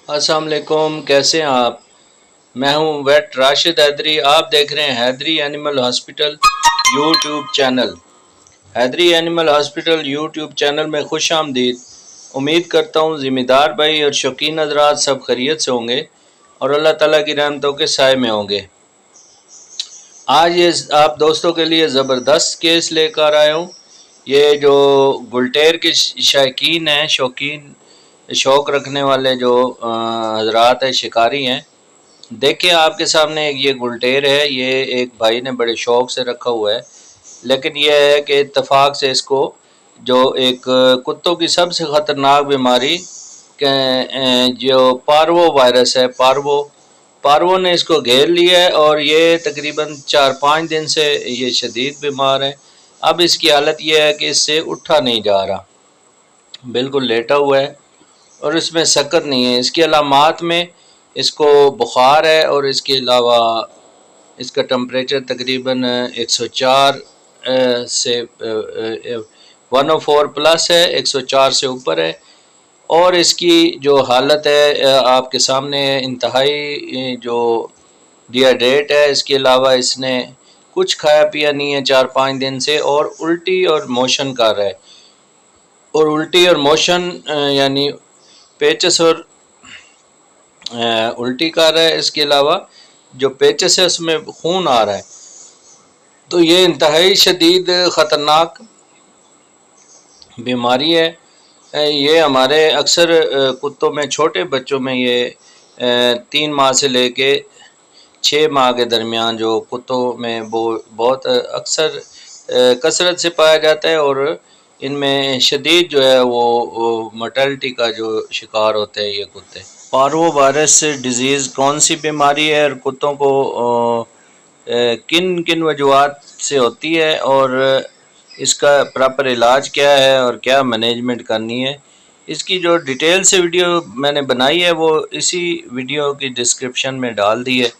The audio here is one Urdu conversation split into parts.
السلام علیکم، کیسے ہیں آپ؟ میں ہوں ویٹ راشد حیدری۔ آپ دیکھ رہے ہیں حیدری اینیمل ہاسپٹل یوٹیوب چینل۔ حیدری اینیمل ہاسپٹل یوٹیوب چینل میں خوش آمدید۔ امید کرتا ہوں ذمہ دار بھائی اور شوقین حضرات سب خیریت سے ہوں گے اور اللہ تعالیٰ کی رحمتوں کے سائے میں ہوں گے۔ آج یہ آپ دوستوں کے لیے زبردست کیس لے کر آیا ہوں۔ یہ جو گلٹیر کے شائقین ہیں، شوق رکھنے والے جو حضرات ہیں، شکاری ہیں، دیکھیں آپ کے سامنے یہ گلٹیر ہے۔ یہ ایک بھائی نے بڑے شوق سے رکھا ہوا ہے، لیکن یہ ہے کہ اتفاق سے اس کو جو ایک کتوں کی سب سے خطرناک بیماری جو پارو وائرس ہے، پارو نے اس کو گھیر لیا ہے اور یہ تقریباً 4-5 دن سے یہ شدید بیمار ہے۔ اب اس کی حالت یہ ہے کہ اس سے اٹھا نہیں جا رہا، بالکل لیٹا ہوا ہے اور اس میں سکت نہیں ہے۔ اس کی علامات میں اس کو بخار ہے اور اس کے علاوہ اس کا ٹمپریچر تقریباً 104 سے 104 پلس ہے، 104 سے اوپر ہے، اور اس کی جو حالت ہے آپ کے سامنے انتہائی جو ڈیہائیڈریٹ ہے۔ اس کے علاوہ اس نے کچھ کھایا پیا نہیں ہے 4-5 دن سے، اور الٹی اور موشن کر رہا ہے، اور الٹی اور موشن یعنی پیچس اور الٹی کر رہا ہے۔ اس کے علاوہ جو پیچس ہے اس میں خون آ رہا ہے۔ تو یہ انتہائی شدید خطرناک بیماری ہے۔ یہ ہمارے اکثر کتوں میں، چھوٹے بچوں میں یہ 3 ماہ سے لے کے 6 ماہ کے درمیان جو کتوں میں بہت اکثر کثرت سے پایا جاتا ہے، اور ان میں شدید جو ہے وہ مرٹیلٹی کا جو شکار ہوتے ہیں یہ کتے۔ پارو وائرس ڈیزیز کون سی بیماری ہے اور کتوں کو کن کن وجوہات سے ہوتی ہے، اور اس کا پراپر علاج کیا ہے اور کیا مینجمنٹ کرنی ہے، اس کی جو ڈیٹیل سے ویڈیو میں نے بنائی ہے وہ اسی ویڈیو کی ڈسکرپشن میں ڈال دی ہے،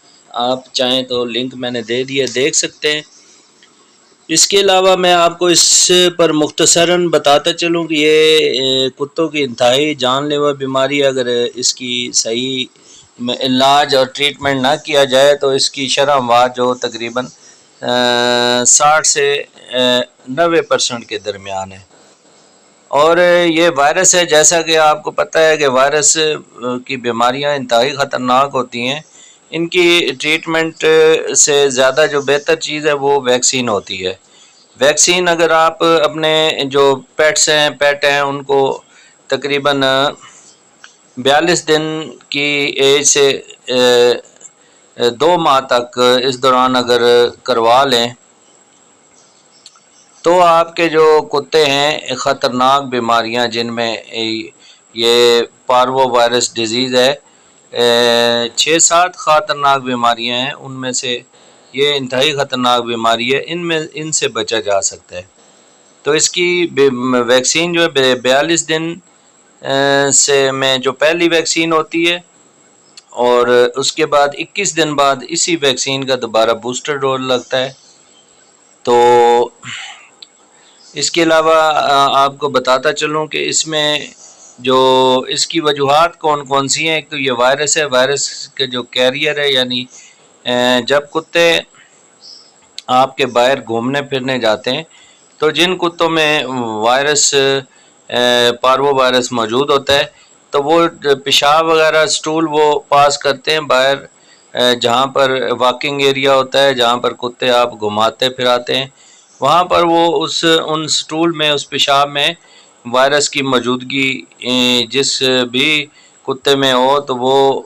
آپ چاہیں تو لنک میں نے دے دیا، دیکھ سکتے ہیں۔ اس کے علاوہ میں آپ کو اس پر مختصراً بتاتا چلوں کہ یہ کتوں کی انتہائی جان لیوا بیماری، اگر اس کی صحیح علاج اور ٹریٹمنٹ نہ کیا جائے تو اس کی شرح اموات جو تقریباً 60 سے 90% کے درمیان ہے۔ اور یہ وائرس ہے، جیسا کہ آپ کو پتہ ہے کہ وائرس کی بیماریاں انتہائی خطرناک ہوتی ہیں۔ ان کی ٹریٹمنٹ سے زیادہ جو بہتر چیز ہے وہ ویکسین ہوتی ہے۔ ویکسین اگر آپ اپنے جو پیٹ ہیں ان کو تقریباً 42 دن کی ایج سے 2 ماہ تک اس دوران اگر کروا لیں تو آپ کے جو کتے ہیں خطرناک بیماریاں جن میں یہ پارو وائرس ڈیزیز ہے، 6-7 خطرناک بیماریاں ہیں، ان میں سے یہ انتہائی خطرناک بیماری ہے، ان سے بچا جا سکتا ہے۔ تو اس کی ویکسین جو ہے 42 دن سے میں جو پہلی ویکسین ہوتی ہے، اور اس کے بعد 21 دن بعد اسی ویکسین کا دوبارہ بوسٹر ڈوز لگتا ہے۔ تو اس کے علاوہ آپ کو بتاتا چلوں کہ اس میں جو اس کی وجوہات کون کون سی ہیں۔ ایک تو یہ وائرس ہے، وائرس کے جو کیریئر ہے، یعنی جب کتے آپ کے باہر گھومنے پھرنے جاتے ہیں تو جن کتوں میں وائرس پارو وائرس موجود ہوتا ہے تو وہ پیشاب وغیرہ سٹول وہ پاس کرتے ہیں باہر، جہاں پر واکنگ ایریا ہوتا ہے، جہاں پر کتے آپ گھماتے پھراتے ہیں، وہاں پر وہ ان سٹول میں، اس پیشاب میں وائرس کی موجودگی جس بھی کتے میں ہو تو وہ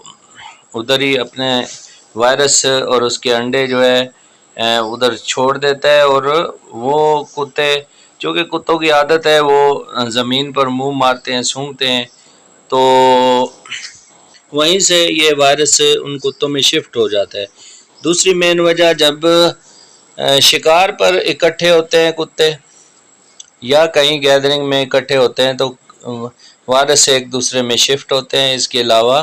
ادھر ہی اپنے وائرس اور اس کے انڈے جو ہے ادھر چھوڑ دیتا ہے، اور وہ کتے، چونکہ کتوں کی عادت ہے وہ زمین پر منہ مارتے ہیں، سونگھتے ہیں، تو وہیں سے یہ وائرس ان کتوں میں شفٹ ہو جاتا ہے۔ دوسری مین وجہ، جب شکار پر اکٹھے ہوتے ہیں کتے یا کہیں گیدرنگ میں اکٹھے ہوتے ہیں تو وائرس ایک دوسرے میں شفٹ ہوتے ہیں۔ اس کے علاوہ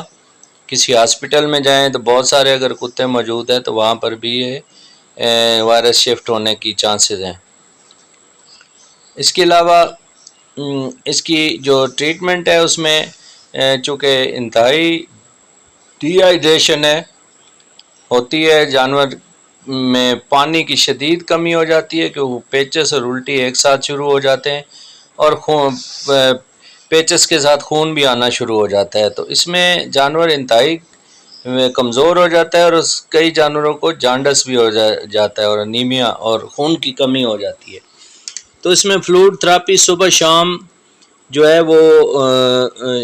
کسی ہاسپٹل میں جائیں تو بہت سارے اگر کتے موجود ہیں تو وہاں پر بھی یہ وائرس شفٹ ہونے کی چانسز ہیں۔ اس کے علاوہ اس کی جو ٹریٹمنٹ ہے اس میں چونکہ انتہائی ڈی ہائیڈریشن ہوتی ہے، جانور میں پانی کی شدید کمی ہو جاتی ہے کیونکہ پیچس اور الٹی ایک ساتھ شروع ہو جاتے ہیں، اور پیچس کے ساتھ خون بھی آنا شروع ہو جاتا ہے، تو اس میں جانور انتہائی کمزور ہو جاتا ہے، اور کئی جانوروں کو جانڈس بھی ہو جاتا ہے اور انیمیا اور خون کی کمی ہو جاتی ہے۔ تو اس میں فلوئڈ تھراپی صبح شام جو ہے وہ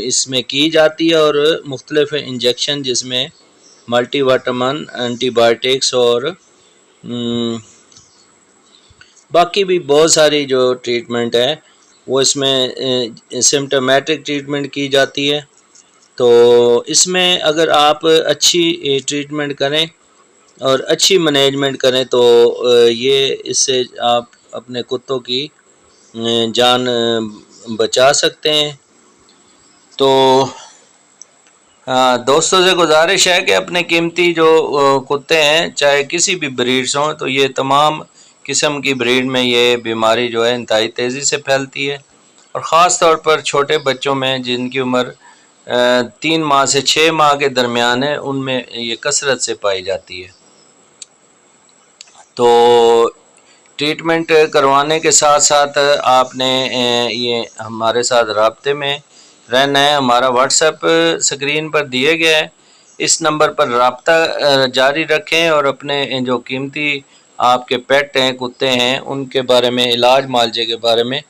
اس میں کی جاتی ہے، اور مختلف انجیکشن جس میں ملٹی وٹامن، اینٹی بائیوٹکس اور باقی بھی بہت ساری جو ٹریٹمنٹ ہے وہ اس میں سمپٹومیٹک ٹریٹمنٹ کی جاتی ہے۔ تو اس میں اگر آپ اچھی ٹریٹمنٹ کریں اور اچھی مینجمنٹ کریں تو یہ اس سے آپ اپنے کتوں کی جان بچا سکتے ہیں۔ تو دوستوں سے گزارش ہے کہ اپنے قیمتی جو کتے ہیں چاہے کسی بھی بریڈز ہوں، تو یہ تمام قسم کی بریڈ میں یہ بیماری جو ہے انتہائی تیزی سے پھیلتی ہے، اور خاص طور پر چھوٹے بچوں میں جن کی عمر 3 ماہ سے 6 ماہ کے درمیان ہے، ان میں یہ کثرت سے پائی جاتی ہے۔ تو ٹریٹمنٹ کروانے کے ساتھ ساتھ آپ نے یہ ہمارے ساتھ رابطے میں رہنا ہے۔ ہمارا واٹس ایپ اسکرین پر دیے گیا ہے، اس نمبر پر رابطہ جاری رکھیں، اور اپنے جو قیمتی آپ کے پیٹ ہیں، کتے ہیں، ان کے بارے میں، علاج معالجے کے بارے میں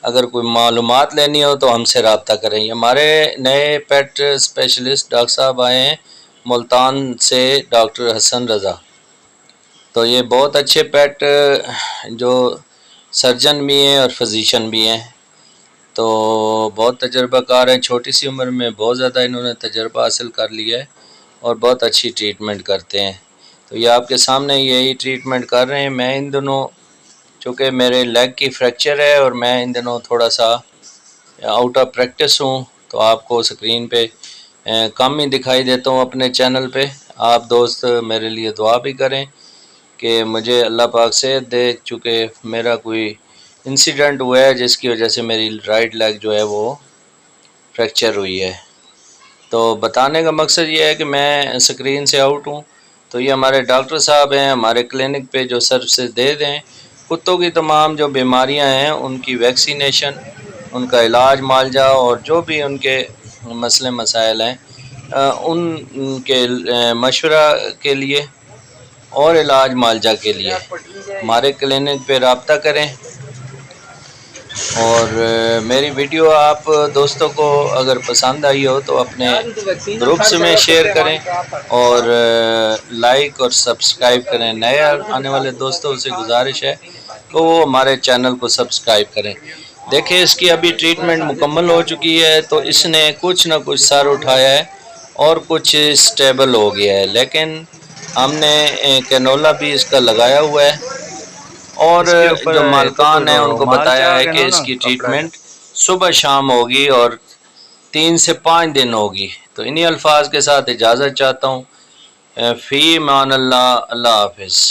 اگر کوئی معلومات لینی ہو تو ہم سے رابطہ کریں۔ ہمارے نئے پیٹ اسپیشلسٹ ڈاکٹر صاحب آئے ہیں ملتان سے، ڈاکٹر حسن رضا۔ تو یہ بہت اچھے پیٹ جو سرجن بھی ہیں اور فزیشین بھی ہیں، تو بہت تجربہ کار ہیں، چھوٹی سی عمر میں بہت زیادہ انہوں نے تجربہ حاصل کر لیا ہے اور بہت اچھی ٹریٹمنٹ کرتے ہیں۔ تو یہ آپ کے سامنے یہی ٹریٹمنٹ کر رہے ہیں۔ میں ان دنوں چونکہ میرے لیگ کی فریکچر ہے اور میں ان دنوں تھوڑا سا آؤٹ آف پریکٹس ہوں، تو آپ کو سکرین پہ کم ہی دکھائی دیتا ہوں اپنے چینل پہ۔ آپ دوست میرے لیے دعا بھی کریں کہ مجھے اللہ پاک صحت دے، چونکہ میرا کوئی انسیڈنٹ ہوا ہے جس کی وجہ سے میری رائٹ لیگ جو ہے وہ فریکچر ہوئی ہے۔ تو بتانے کا مقصد یہ ہے کہ میں سکرین سے آؤٹ ہوں، تو یہ ہمارے ڈاکٹر صاحب ہیں، ہمارے کلینک پہ جو سروسز دے دیں، کتوں کی تمام جو بیماریاں ہیں ان کی ویکسینیشن، ان کا علاج معالجہ، اور جو بھی ان کے مسئلے مسائل ہیں ان کے مشورہ کے لیے اور علاج معالجہ کے لیے ہمارے کلینک پہ رابطہ کریں۔ اور میری ویڈیو آپ دوستوں کو اگر پسند آئی ہو تو اپنے گروپس میں شیئر کریں اور لائک اور سبسکرائب کریں۔ نئے آنے والے دوستوں سے گزارش ہے کہ وہ ہمارے چینل کو سبسکرائب کریں۔ دیکھیں اس کی ابھی ٹریٹمنٹ مکمل ہو چکی ہے، تو اس نے کچھ نہ کچھ سر اٹھایا ہے اور کچھ سٹیبل ہو گیا ہے، لیکن ہم نے کینولا بھی اس کا لگایا ہوا ہے، اور جو مالکان ہیں ان کو بتایا ہے کہ اس کی ٹریٹمنٹ صبح شام ہوگی اور 3 سے 5 دن ہوگی۔ تو انہی الفاظ کے ساتھ اجازت چاہتا ہوں۔ فی امان اللہ، اللہ حافظ۔